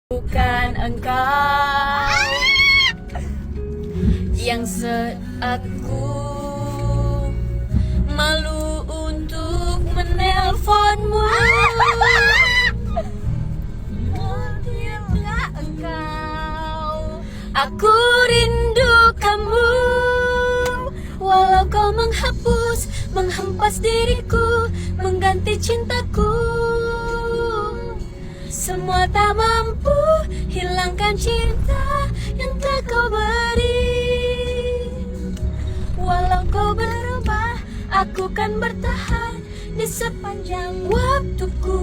Bukan engkau yang aku malu untuk menelponmu. Diamlah engkau, aku rindu kamu. Walau kau menghempas diriku, mengganti cintaku. Semua tak mampu hilangkan cinta yang telah kau beri. Walau kau berubah, aku kan bertahan di sepanjang waktuku.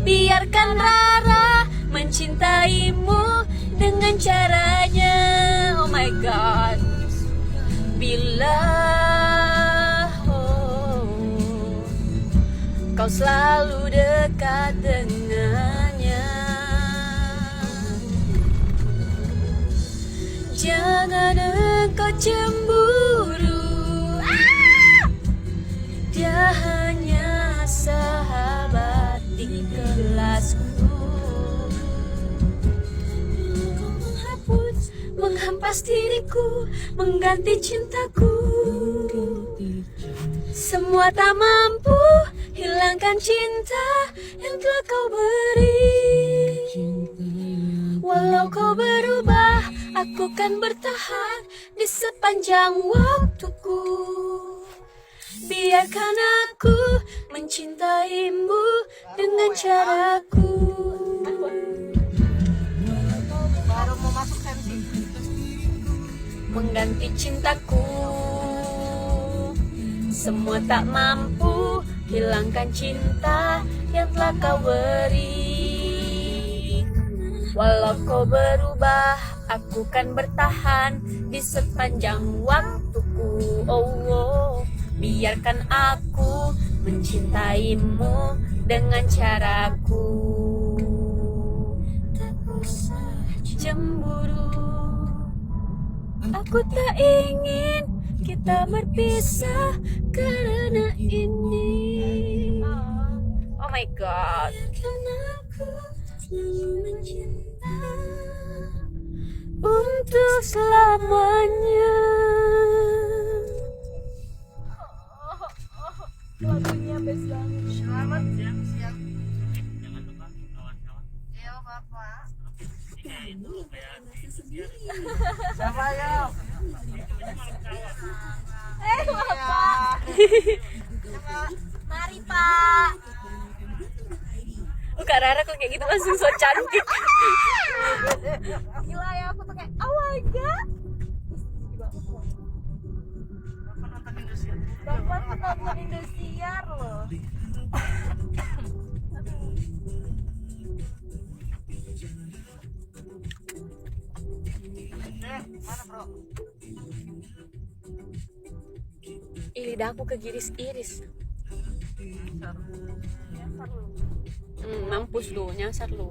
Biarkan Rara mencintaimu dengan caranya. Oh my God. Bila kau selalu dekat dengannya, jangan engkau cemburu. Dia hanya sahabat di kelasku. Menghempas diriku, mengganti cintaku. Semua tak mampu hilangkan cinta yang telah kau beri. Walau kau berubah, aku kan bertahan di sepanjang waktuku. Biarkan aku mencintaimu dengan caraku. Baru mau masuk sensi. Mengganti cintaku. Semua tak mampu hilangkan cinta yang telah kau beri. Walau kau berubah, aku kan bertahan di sepanjang waktuku. Oh, biarkan aku mencintaimu dengan caraku. Tak usah cemburu, aku tak ingin kita berpisah karena ini. Oh my God. Karena aku selalu mencinta untuk selamanya. Lagunya best banget. Selamat siang. Iya, Bapak. Siapa ya? Bapak. Mari, Pak. Kak Rara kok kayak gitu langsung so cantik. Gila ya, aku tuh kayak oh my God. Bapak tuh nonton Indosiar loh. Mana bro? Lidahku kegiris-iris. Mampus lu, nyasar lu.